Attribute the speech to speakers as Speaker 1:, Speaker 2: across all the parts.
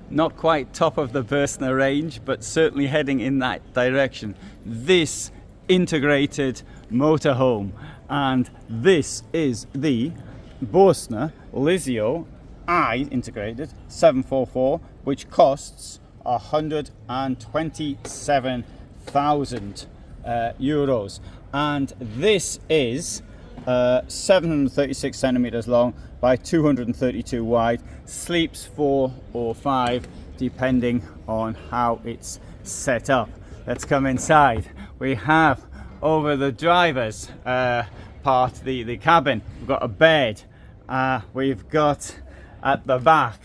Speaker 1: not quite top of the Bürstner range, but certainly heading in that direction. This integrated motorhome, and this is the Burstner Lyseo integrated 744, which costs 127,000 euros, and this is 736 centimeters long by 232 wide, sleeps 4 or 5 depending on how it's set up. Let's come inside. We have over the driver's part, the cabin, we've got a bed. We've got at the back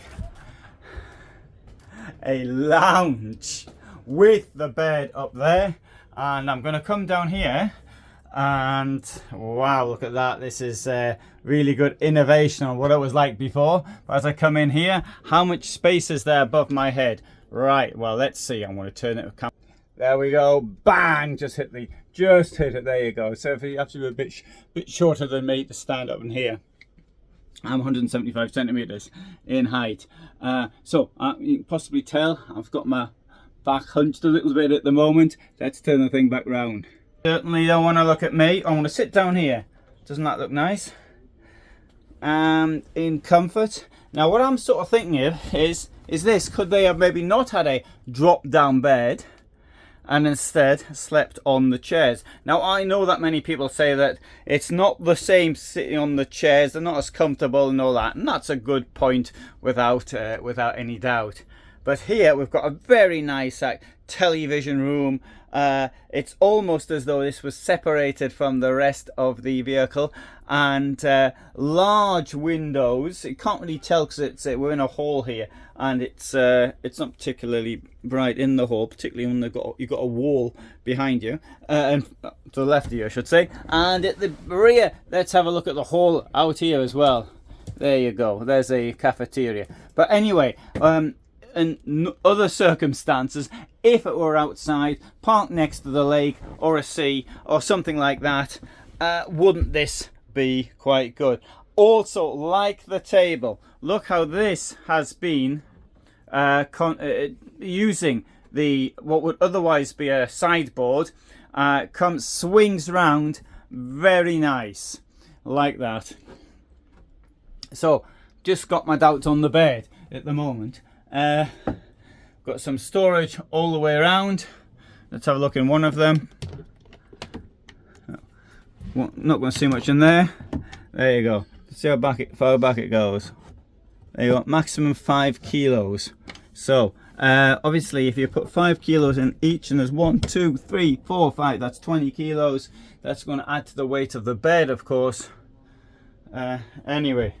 Speaker 1: a lounge with the bed up there, and I'm going to come down here and wow, look at that. This is really good innovation on what it was like before. But as I come in here, how much space is there above my head? Right, well, let's see. I'm going to turn it. There we go. Bang! Just hit it. There you go. So if you have to be a bit shorter than me to stand up in here, I'm 175 centimeters in height. So you can possibly tell I've got my back hunched a little bit at the moment. Let's turn the thing back round. Certainly don't want to look at me. I want to sit down here. Doesn't that look nice? In comfort. Now what I'm sort of thinking of is this. Could they have maybe not had a drop down bed and instead slept on the chairs? Now I know that many people say that it's not the same sitting on the chairs. They're not as comfortable and all that. And that's a good point without any doubt. But here we've got a very nice television room. It's almost as though this was separated from the rest of the vehicle, and large windows. You can't really tell because we're in a hall here, and it's not particularly bright in the hall, particularly when you've got a wall behind you, and to the left of you, I should say. And at the rear, let's have a look at the hall out here as well. There you go. There's a cafeteria. But anyway, in other circumstances, if it were outside, parked next to the lake or a sea or something like that, wouldn't this be quite good? Also, like the table, look how this has been using what would otherwise be a sideboard, swings round, very nice, like that. So, just got my doubts on the bed at the moment. Got some storage all the way around. Let's have a look in one of them. Not going to see much in there. There you go. See how far back it goes. There you go. Maximum 5 kilos. So obviously if you put 5 kilos in each, and there's 1, 2, 3, 4, 5, that's 20 kilos. That's going to add to the weight of the bed, of course. Anyway,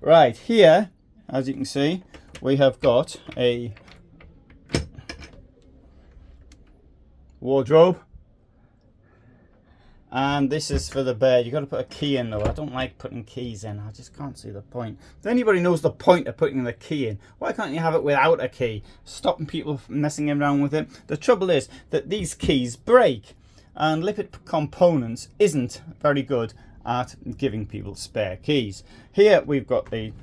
Speaker 1: right here, as you can see, we have got a wardrobe, and this is for the bed. You've got to put a key in though. I don't like putting keys in. I just can't see the point. If anybody knows the point of putting the key in, why can't you have it without a key? Stopping people from messing around with it. The trouble is that these keys break, and Lipid Components isn't very good at giving people spare keys. Here we've got the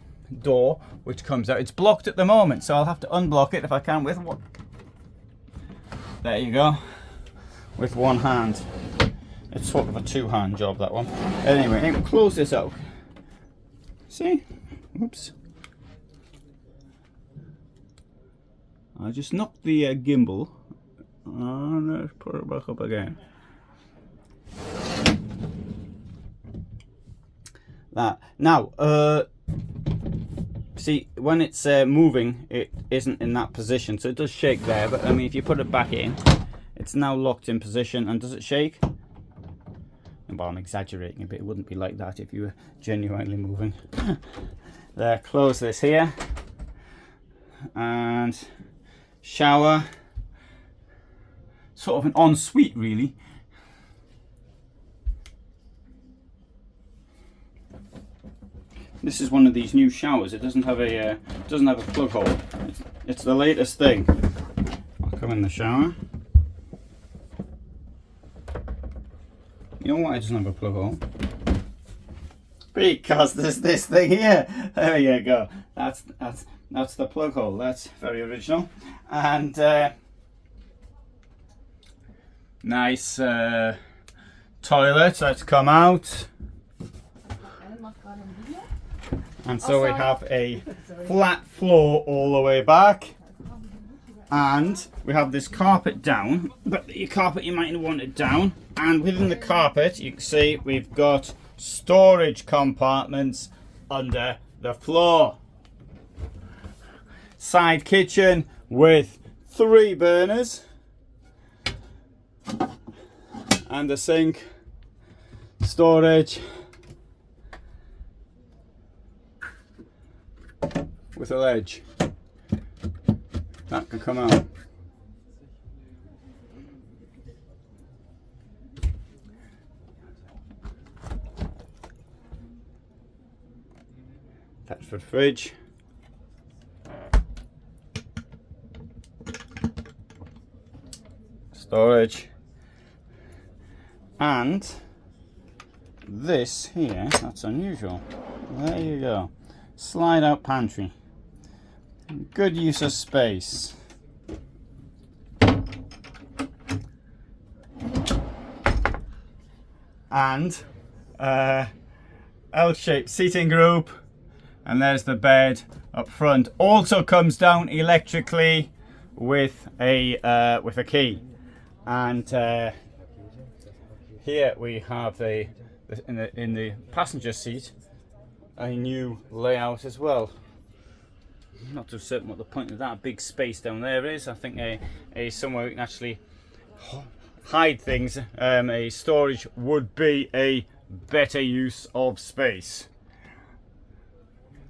Speaker 1: door which comes out. It's blocked at the moment, so I'll have to unblock it if I can with one. There you go, with one hand. It's sort of a two-hand job, that one. Anyway, we'll close this out. See? Oops. I just knocked the gimbal, and let's put it back up again. That now see, when it's moving, it isn't in that position, so it does shake there. But I mean, if you put it back in, it's now locked in position. And does it shake? Well, I'm exaggerating a bit. It wouldn't be like that if you were genuinely moving. There, close this here, and shower. Sort of an ensuite, really. This is one of these new showers. It doesn't have a plug hole. It's the latest thing. I'll come in the shower. You know why it doesn't have a plug hole? Because there's this thing here. There you go. That's the plug hole. That's very original. And nice toilet that's come out. And so we have a flat floor all the way back. And we have this carpet down, but your carpet, you might want it down. And within the carpet, you can see we've got storage compartments under the floor. Side kitchen with 3 burners. And a sink, storage, with a ledge. That can come out. That's for the fridge. Storage. And this here, that's unusual. There you go. Slide out pantry. Good use of space. And L-shaped seating group. And there's the bed up front. Also comes down electrically with a key. And here we have in the passenger seat a new layout as well. I'm not too certain what the point of that big space down there is. I think a somewhere we can actually hide things. A storage would be a better use of space.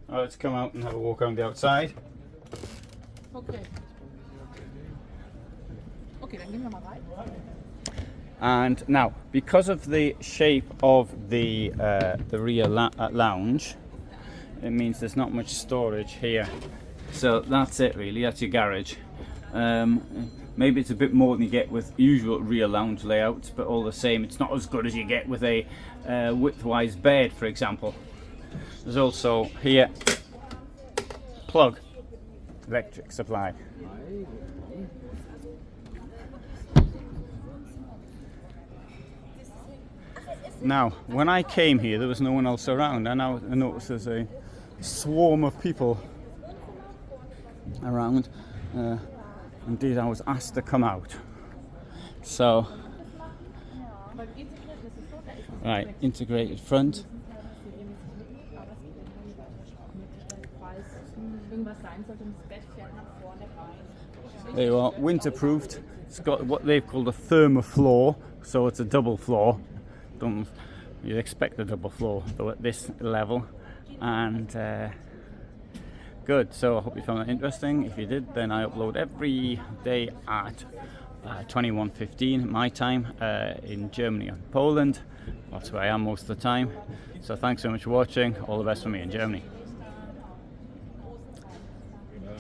Speaker 1: Let's come out and have a walk around the outside.
Speaker 2: Okay. Okay, dann gehen wir mal rein.
Speaker 1: And now, because of the shape of the rear lounge, it means there's not much storage here. So that's it really, that's your garage. Maybe it's a bit more than you get with usual rear lounge layouts, but all the same, it's not as good as you get with a widthwise bed, for example. There's also here, plug, electric supply. Now, when I came here, there was no one else around, and now I noticed there's a swarm of people around. Indeed, I was asked to come out. So, right, integrated front. There you are, winterproofed. It's got what they've called a thermofloor, so it's a double floor. You'd expect a double floor though at this level. And good, so I hope you found that interesting. If you did, then I upload every day at 21:15 my time in Germany and Poland. That's where I am most of the time. So thanks so much for watching. All the best for me in Germany.